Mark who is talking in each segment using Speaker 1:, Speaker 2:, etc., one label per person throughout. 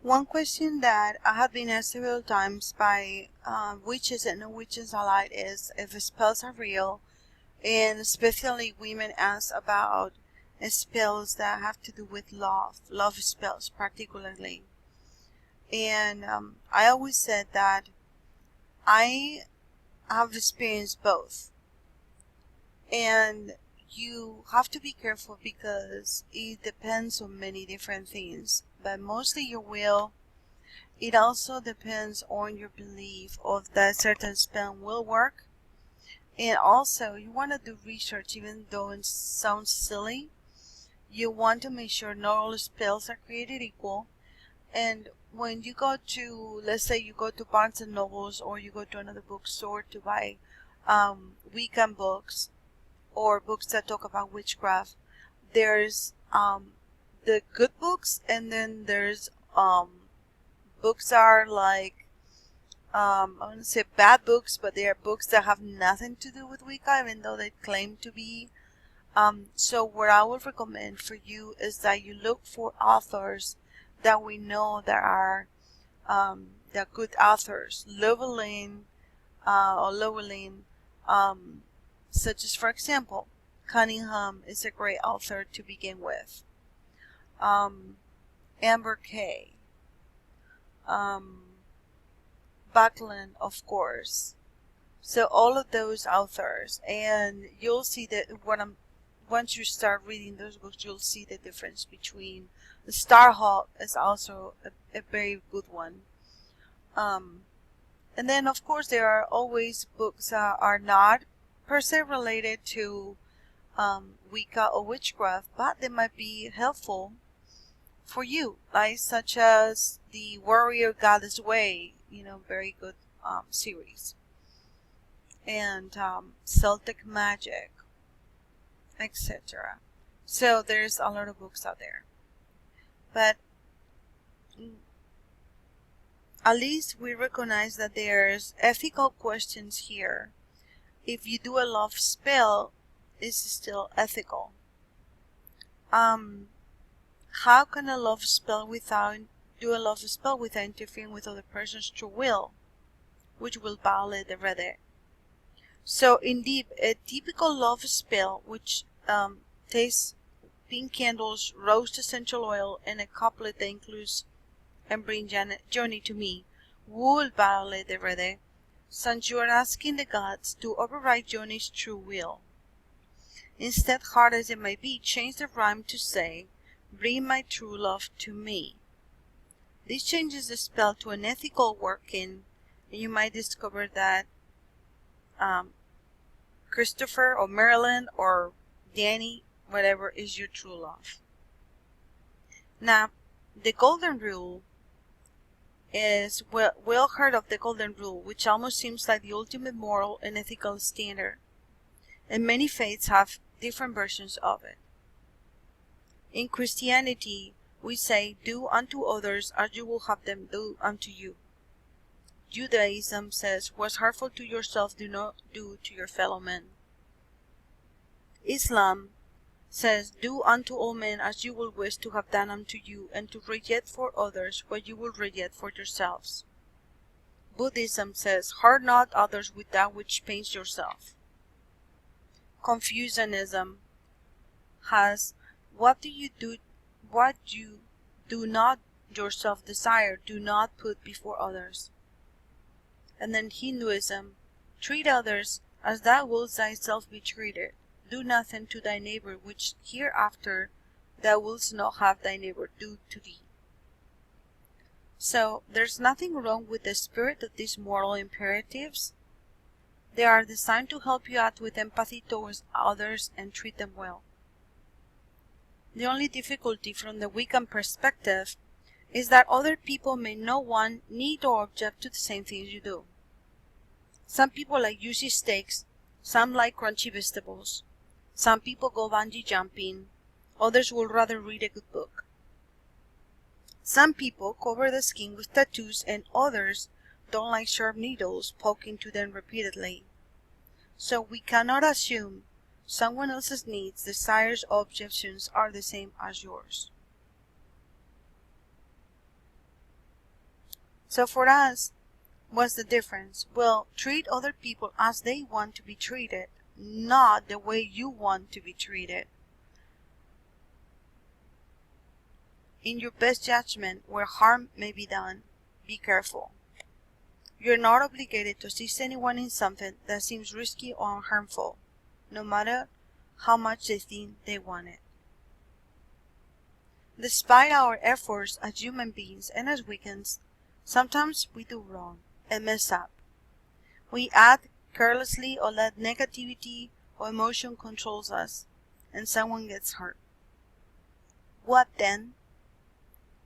Speaker 1: One question that I have been asked several times by witches and no-witches alike is if spells are real, and especially women ask about spells that have to do with love spells particularly. And I always said that I have experienced both. And you have to be careful because it depends on many different things, but mostly your will. It also depends on your belief of that certain spell will work. And also you want to do research, even though it sounds silly. You want to make sure not all spells are created equal. And when you go to, let's say you go to Barnes and Nobles or you go to another bookstore to buy Wiccan books or books that talk about witchcraft, there's the good books, and then there's books are like I want to say bad books, but they are books that have nothing to do with Wicca, even though they claim to be. So what I would recommend for you is that you look for authors that we know that are good authors. Llewellyn, such as, for example, Cunningham is a great author to begin with. Amber Kay, Buckland, of course. So all of those authors, and you'll see that once you start reading those books, you'll see the difference between the Starhawk is also a very good one. And then of course there are always books that are not per se related to Wicca or witchcraft, but they might be helpful for you, like such as the Warrior Goddess Way, very good series, and Celtic Magic, etc. So there's a lot of books out there, but at least we recognize that there's ethical questions here. If you do a love spell, is it still ethical? How can do a love spell without interfering with other person's true will, which will violate the Rede? So indeed, a typical love spell, which takes pink candles, rose essential oil, and a couplet that includes "and bring journey to me," would violate the Rede, since you are asking the gods to override Johnny's true will. Instead, hard as it may be, change the rhyme to say, "Bring my true love to me." This changes the spell to an ethical working, and you might discover that Christopher or Marilyn or Danny, whatever, is your true love. Now, the golden rule is well heard of, the golden rule, which almost seems like the ultimate moral and ethical standard, and many faiths have different versions of it. In Christianity, we say, "Do unto others as you will have them do unto you." Judaism says, "What's hurtful to yourself, do not do to your fellow men." Islam says, "Do unto all men as you will wish to have done unto you, and to reject for others what you will reject for yourselves." Buddhism says, "Hurt not others with that which pains yourself." Confucianism has, what you do not yourself desire, do not put before others." And then Hinduism, "Treat others as thou wilt thyself be treated. Do nothing to thy neighbor which hereafter thou wilt not have thy neighbor do to thee." So there's nothing wrong with the spirit of these moral imperatives. They are designed to help you act with empathy towards others and treat them well. The only difficulty from the Wiccan perspective is that other people may not want, need, or object to the same things you do. Some people like juicy steaks, some like crunchy vegetables. Some people go bungee jumping, others would rather read a good book. Some people cover the skin with tattoos, and others don't like sharp needles poking to them repeatedly. So we cannot assume someone else's needs, desires, or objections are the same as yours. So for us, what's the difference? Well, treat other people as they want to be treated, not the way you want to be treated. In your best judgment, where harm may be done, be careful. You're not obligated to assist anyone in something that seems risky or harmful, no matter how much they think they want it. Despite our efforts as human beings and as weekends, sometimes we do wrong and mess up. We act carelessly or let negativity or emotion controls us, and someone gets hurt. What then?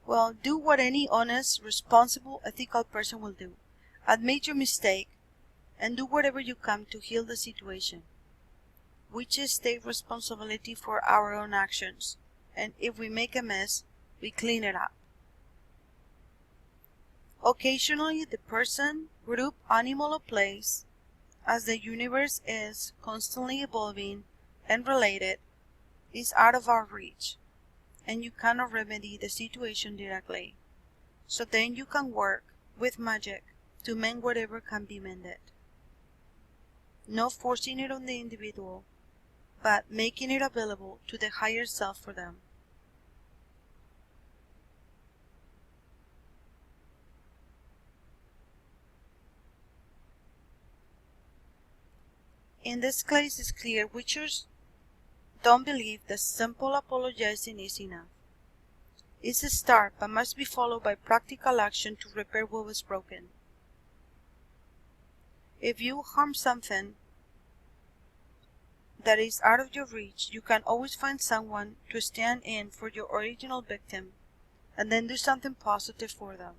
Speaker 1: Well, do what any honest, responsible, ethical person will do. Admit your mistake and do whatever you can to heal the situation. Witches take responsibility for our own actions, and if we make a mess, we clean it up. Occasionally, the person, group, animal, or place, as the universe is constantly evolving and related, is out of our reach, and you cannot remedy the situation directly. So then you can work with magic to mend whatever can be mended. Not forcing it on the individual, but making it available to the higher self for them. In this case, it's clear witches don't believe that simple apologizing is enough. It's a start, but must be followed by practical action to repair what was broken. If you harm something that is out of your reach, you can always find someone to stand in for your original victim and then do something positive for them.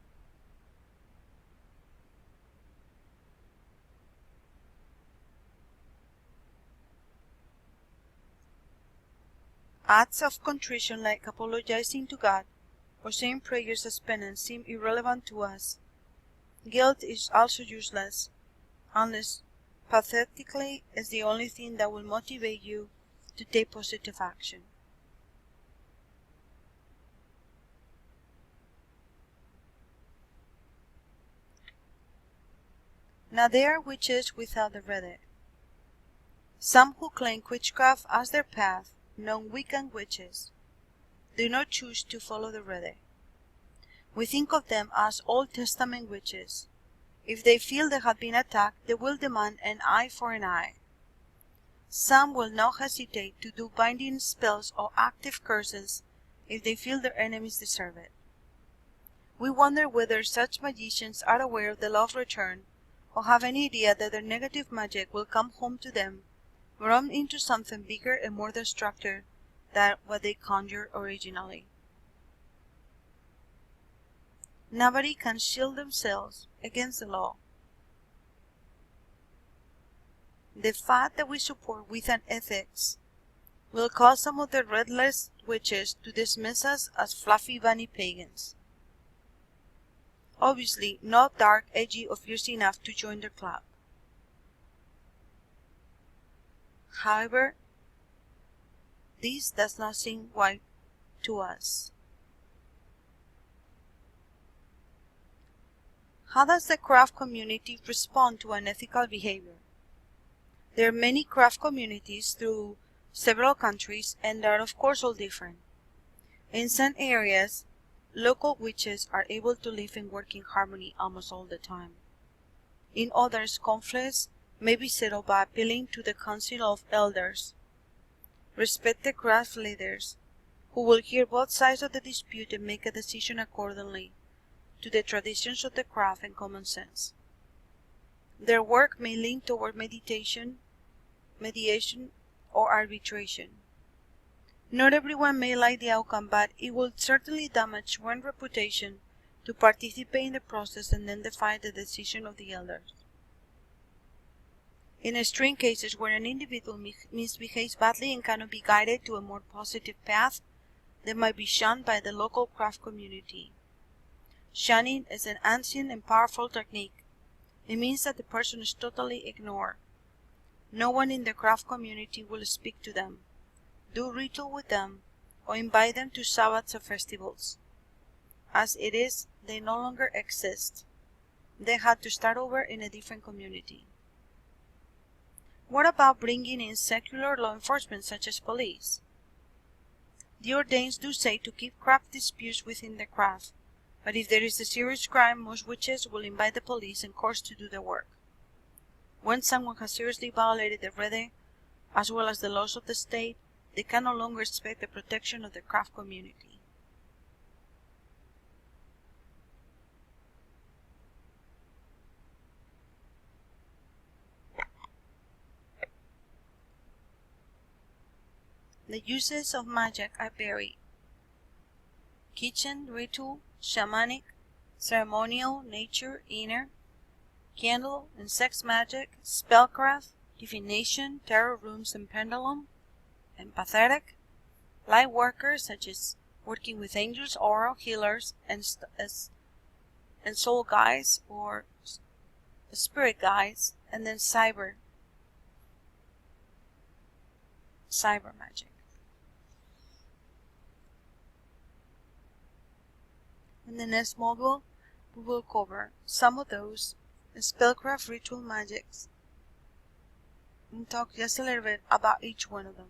Speaker 1: Acts of contrition like apologizing to God or saying prayers as penance seem irrelevant to us. Guilt is also useless, unless pathetically is the only thing that will motivate you to take positive action. Now there are witches without the Rede. Some who claim witchcraft as their path, non-Wiccan witches, do not choose to follow the Rede. We think of them as Old Testament witches. If they feel they have been attacked, they will demand an eye for an eye. Some will not hesitate to do binding spells or active curses if they feel their enemies deserve it. We wonder whether such magicians are aware of the law of return or have any idea that their negative magic will come home to them, run into something bigger and more destructive than what they conjured originally. Nobody can shield themselves against the law. The fact that we support Wiccan ethics will cause some of the redless witches to dismiss us as fluffy bunny pagans. Obviously not dark, edgy, or fierce enough to join their club. However, this does not seem right to us. How does the craft community respond to unethical behavior? There are many craft communities through several countries, and they are of course all different. In some areas, local witches are able to live and work in harmony almost all the time. In others, conflicts may be settled by appealing to the Council of Elders. Respect the craft leaders, who will hear both sides of the dispute and make a decision accordingly to the traditions of the craft and common sense. Their work may lean toward mediation, or arbitration. Not everyone may like the outcome, but it will certainly damage one's reputation to participate in the process and then defy the decision of the elders. In extreme cases where an individual misbehaves badly and cannot be guided to a more positive path, they might be shunned by the local craft community. Shunning is an ancient and powerful technique. It means that the person is totally ignored. No one in the craft community will speak to them, do ritual with them, or invite them to Sabbats or festivals. As it is, they no longer exist. they had to start over in a different community. What about bringing in secular law enforcement such as police? The ordains do say to keep craft disputes within the craft, but if there is a serious crime, most witches will invite the police and courts to do the work. When someone has seriously violated the Rede, as well as the laws of the state, they can no longer expect the protection of the craft community. The uses of magic are varied. Kitchen, ritual, shamanic, ceremonial, nature, inner, candle and sex magic, spellcraft, divination, tarot rooms and pendulum, empathetic, light workers such as working with angels, oral healers, and soul guides or spirit guides, and then cyber magic. In the next module, we will cover some of those spellcraft ritual magics and talk just a little bit about each one of them.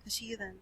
Speaker 1: See you then.